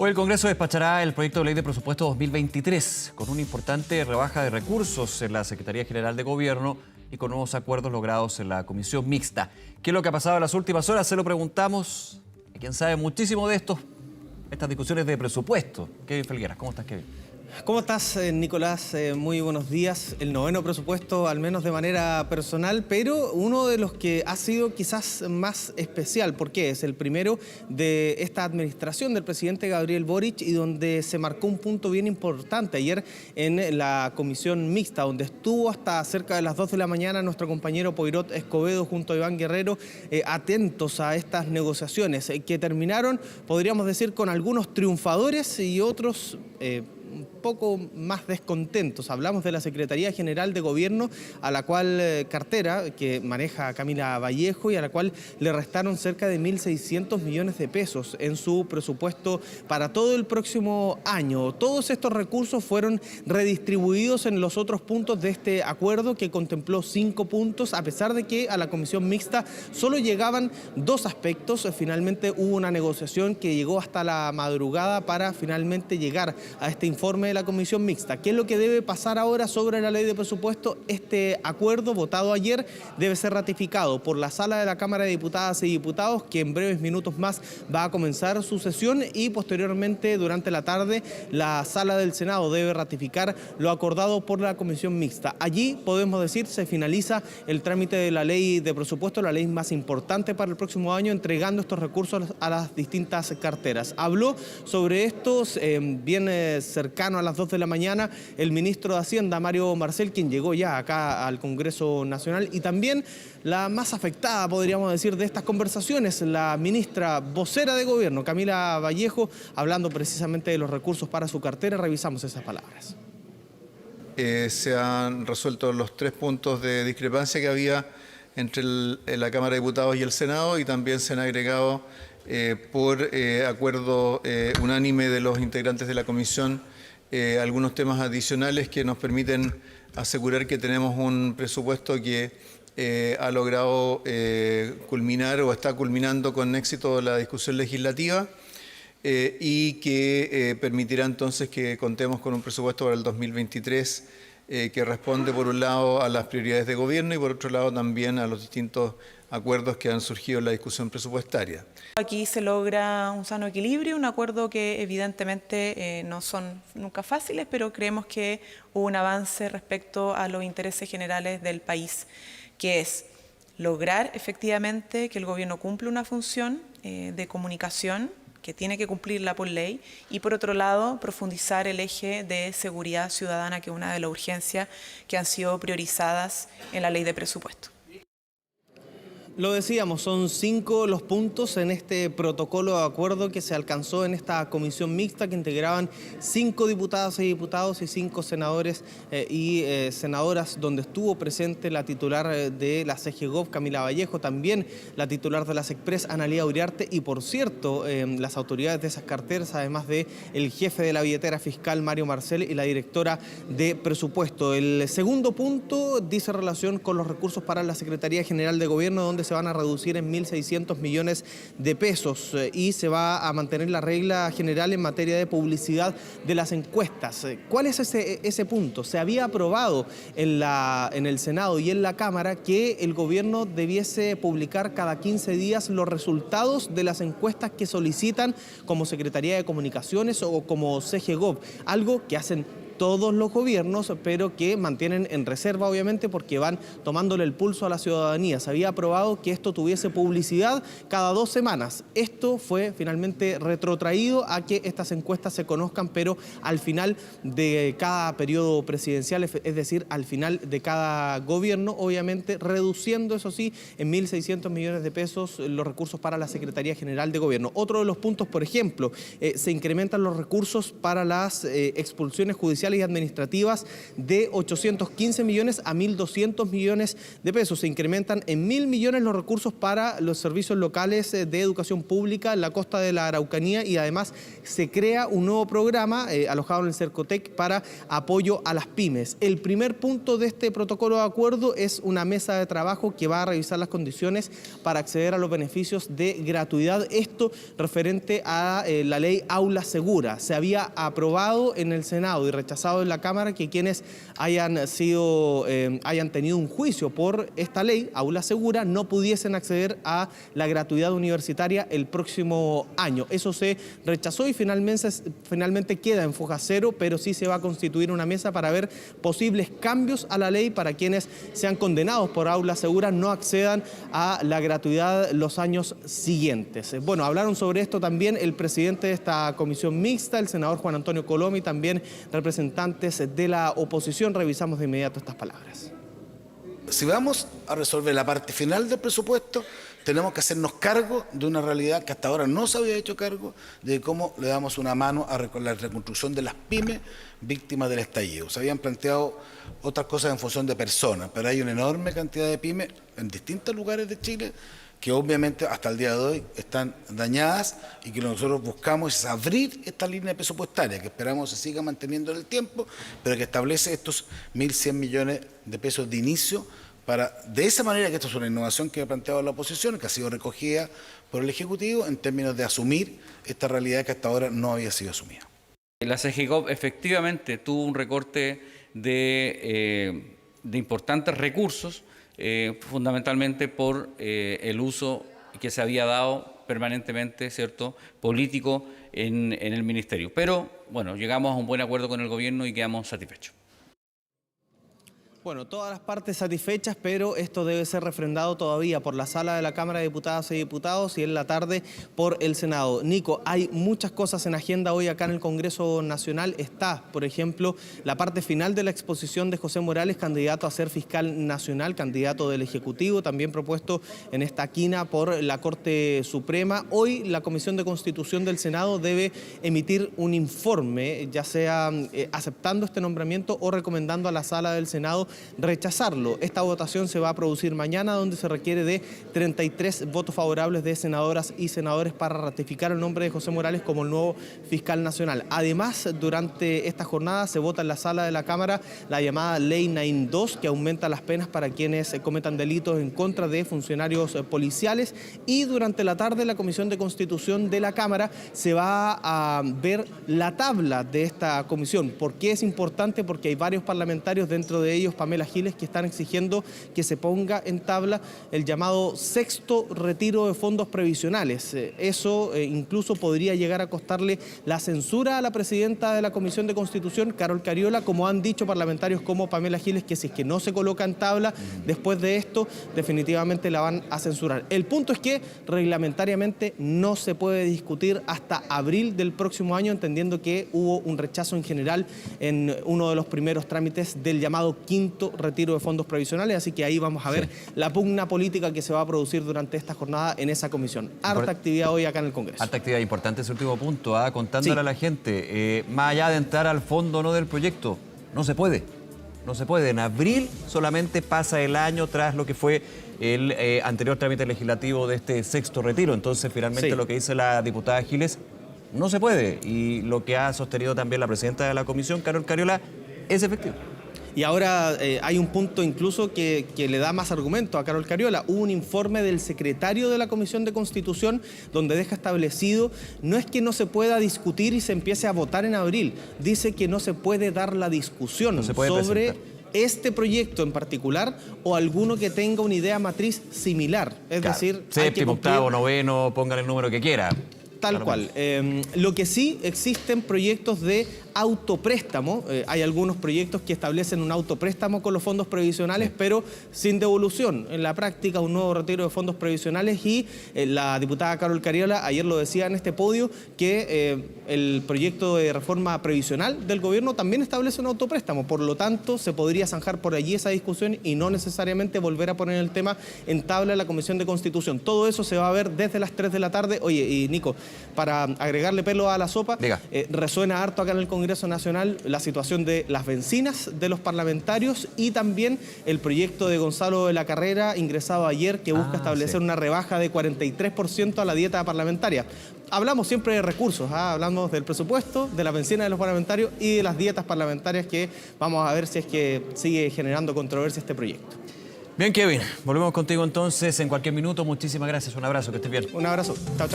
Hoy el Congreso despachará el proyecto de ley de presupuesto 2023 con una importante rebaja de recursos en la Secretaría General de Gobierno y con nuevos acuerdos logrados en la comisión mixta. ¿Qué es lo que ha pasado en las últimas horas? Se lo preguntamos a quien sabe muchísimo de estas discusiones de presupuesto. Kevin Felgueras, ¿cómo estás, Kevin? ¿Cómo estás, Nicolás? Muy buenos días. El noveno presupuesto, al menos de manera personal, pero uno de los que ha sido quizás más especial, porque es el primero de esta administración del presidente Gabriel Boric y donde se marcó un punto bien importante ayer en la comisión mixta, donde estuvo hasta cerca de las 2 de la mañana nuestro compañero Poirot Escobedo junto a Iván Guerrero, atentos a estas negociaciones que terminaron, podríamos decir, con algunos triunfadores y otros un poco más descontentos. Hablamos de la Secretaría General de Gobierno, a la cual cartera que maneja Camila Vallejo y a la cual le restaron cerca de 1.600 millones de pesos en su presupuesto para todo el próximo año. Todos estos recursos fueron redistribuidos en los otros puntos de este acuerdo que contempló 5 puntos, a pesar de que a la comisión mixta solo llegaban 2 aspectos. Finalmente hubo una negociación que llegó hasta la madrugada para finalmente llegar a este informe de la comisión mixta. ¿Qué es lo que debe pasar ahora sobre la ley de presupuesto? Este acuerdo votado ayer debe ser ratificado por la sala de la Cámara de Diputadas y Diputados, que en breves minutos más va a comenzar su sesión, y posteriormente durante la tarde la sala del Senado debe ratificar lo acordado por la comisión mixta. Allí, podemos decir, se finaliza el trámite de la ley de presupuesto, la ley más importante para el próximo año, entregando estos recursos a las distintas carteras. Habló sobre estos bien cercano a las 2 de la mañana el ministro de Hacienda, Mario Marcel, quien llegó ya acá al Congreso Nacional, y también la más afectada, podríamos decir, de estas conversaciones, la ministra vocera de Gobierno, Camila Vallejo, hablando precisamente de los recursos para su cartera. Revisamos esas palabras. Se han resuelto los 3 puntos de discrepancia que había entre la Cámara de Diputados y el Senado, y también se han agregado por acuerdo unánime de los integrantes de la comisión algunos temas adicionales que nos permiten asegurar que tenemos un presupuesto que ha logrado culminar o está culminando con éxito la discusión legislativa y que permitirá entonces que contemos con un presupuesto para el 2023 que responde por un lado a las prioridades de gobierno y por otro lado también a los distintos acuerdos que han surgido en la discusión presupuestaria. Aquí se logra un sano equilibrio, un acuerdo que evidentemente no son nunca fáciles, pero creemos que hubo un avance respecto a los intereses generales del país, que es lograr efectivamente que el gobierno cumpla una función de comunicación que tiene que cumplirla por ley, y por otro lado profundizar el eje de seguridad ciudadana, que es una de las urgencias que han sido priorizadas en la ley de presupuesto. Lo decíamos, son 5 los puntos en este protocolo de acuerdo que se alcanzó en esta comisión mixta, que integraban 5 diputadas y diputados y 5 senadores y senadoras, donde estuvo presente la titular de la CGGOV, Camila Vallejo, también la titular de la SECPRES, Analía Uriarte, y por cierto, las autoridades de esas carteras, además de el jefe de la billetera fiscal, Mario Marcel, y la directora de presupuesto. El segundo punto dice relación con los recursos para la Secretaría General de Gobierno, donde se van a reducir en 1.600 millones de pesos y se va a mantener la regla general en materia de publicidad de las encuestas. ¿Cuál es ese punto? Se había aprobado en el Senado y en la Cámara que el gobierno debiese publicar cada 15 días los resultados de las encuestas que solicitan como Secretaría de Comunicaciones o como CGGOV, algo que hacen todos los gobiernos, pero que mantienen en reserva, obviamente, porque van tomándole el pulso a la ciudadanía. Se había aprobado que esto tuviese publicidad cada 2 semanas. Esto fue finalmente retrotraído a que estas encuestas se conozcan, pero al final de cada periodo presidencial, es decir, al final de cada gobierno, obviamente reduciendo, eso sí, en 1.600 millones de pesos los recursos para la Secretaría General de Gobierno. Otro de los puntos, por ejemplo, se incrementan los recursos para las expulsiones judiciales judiciales y administrativas de 815 millones a 1.200 millones de pesos. Se incrementan en 1.000 millones los recursos para los servicios locales de educación pública en la costa de la Araucanía y además se crea un nuevo programa alojado en el Cercotec para apoyo a las pymes. El primer punto de este protocolo de acuerdo es una mesa de trabajo que va a revisar las condiciones para acceder a los beneficios de gratuidad. Esto referente a la ley Aula Segura. Se había aprobado en el Senado y rechazado en la Cámara que quienes hayan tenido un juicio por esta ley, Aula Segura, no pudiesen acceder a la gratuidad universitaria el próximo año. Eso se rechazó y finalmente queda en foja cero, pero sí se va a constituir una mesa para ver posibles cambios a la ley para quienes sean condenados por Aula Segura no accedan a la gratuidad los años siguientes. Bueno, hablaron sobre esto también el presidente de esta comisión mixta, el senador Juan Antonio Colom, y también representantes de la oposición. Revisamos de inmediato estas palabras. Si vamos a resolver la parte final del presupuesto, tenemos que hacernos cargo de una realidad que hasta ahora no se había hecho cargo, de cómo le damos una mano a la reconstrucción de las pymes víctimas del estallido. Se habían planteado otras cosas en función de personas, pero hay una enorme cantidad de pymes en distintos lugares de Chile que obviamente hasta el día de hoy están dañadas y que nosotros buscamos es abrir esta línea presupuestaria que esperamos se siga manteniendo en el tiempo, pero que establece estos 1.100 millones de pesos de inicio para, de esa manera, que esto es una innovación que ha planteado la oposición, que ha sido recogida por el Ejecutivo en términos de asumir esta realidad que hasta ahora no había sido asumida. La CGCOP efectivamente tuvo un recorte de importantes recursos, fundamentalmente por el uso que se había dado permanentemente, ¿cierto?, político en el Ministerio. Pero, bueno, llegamos a un buen acuerdo con el Gobierno y quedamos satisfechos. Bueno, todas las partes satisfechas, pero esto debe ser refrendado todavía por la Sala de la Cámara de Diputadas y Diputados y en la tarde por el Senado. Nico, hay muchas cosas en agenda hoy acá en el Congreso Nacional. Está, por ejemplo, la parte final de la exposición de José Morales, candidato a ser fiscal nacional, candidato del Ejecutivo, también propuesto en esta quina por la Corte Suprema. Hoy la Comisión de Constitución del Senado debe emitir un informe, ya sea aceptando este nombramiento o recomendando a la Sala del Senado rechazarlo. Esta votación se va a producir mañana, donde se requiere de 33 votos favorables de senadoras y senadores para ratificar el nombre de José Morales como el nuevo fiscal nacional. Además, durante esta jornada se vota en la sala de la Cámara la llamada Ley Nain 2, que aumenta las penas para quienes cometan delitos en contra de funcionarios policiales. Y durante la tarde, la Comisión de Constitución de la Cámara se va a ver la tabla de esta comisión. ¿Por qué es importante? Porque hay varios parlamentarios, dentro de ellos Pamela Giles, que están exigiendo que se ponga en tabla el llamado sexto retiro de fondos previsionales. Eso incluso podría llegar a costarle la censura a la presidenta de la Comisión de Constitución, Carol Cariola, como han dicho parlamentarios como Pamela Giles, que si es que no se coloca en tabla después de esto, definitivamente la van a censurar. El punto es que reglamentariamente no se puede discutir hasta abril del próximo año, entendiendo que hubo un rechazo en general en uno de los primeros trámites del llamado quinto retiro de fondos previsionales, así que ahí vamos a ver la pugna política que se va a producir durante esta jornada en esa comisión. Harta actividad hoy acá en el Congreso. Harta actividad, importante ese último punto, contándole a la gente, más allá de entrar al fondo no del proyecto, no se puede. No se puede. En abril solamente pasa el año tras lo que fue el anterior trámite legislativo de este sexto retiro. Entonces, finalmente lo que dice la diputada Giles, no se puede. Y lo que ha sostenido también la presidenta de la comisión, Carol Cariola, es efectivo. Y ahora hay un punto incluso que le da más argumento a Carol Cariola. Hubo un informe del secretario de la Comisión de Constitución donde deja establecido, no es que no se pueda discutir y se empiece a votar en abril, dice que no se puede dar la discusión sobre este proyecto en particular o alguno que tenga una idea matriz similar. Es decir, séptimo, octavo, noveno, pongan el número que quiera. Tal cual. Lo que sí, existen proyectos de autopréstamo. Hay algunos proyectos que establecen un autopréstamo con los fondos previsionales, pero sin devolución. En la práctica, un nuevo retiro de fondos previsionales y la diputada Carol Cariola ayer lo decía en este podio que el proyecto de reforma previsional del gobierno también establece un autopréstamo. Por lo tanto, se podría zanjar por allí esa discusión y no necesariamente volver a poner el tema en tabla de la Comisión de Constitución. Todo eso se va a ver desde las 3 de la tarde. Oye, y Nico, para agregarle pelo a la sopa, Diga. resuena harto acá en el Congreso Nacional la situación de las bencinas de los parlamentarios y también el proyecto de Gonzalo de la Carrera, ingresado ayer, que busca establecer una rebaja de 43% a la dieta parlamentaria. Hablamos siempre de recursos, hablamos del presupuesto, de la bencina de los parlamentarios y de las dietas parlamentarias, que vamos a ver si es que sigue generando controversia este proyecto. Bien, Kevin, volvemos contigo entonces en cualquier minuto. Muchísimas gracias, un abrazo, que estés bien. Un abrazo, chao, chao.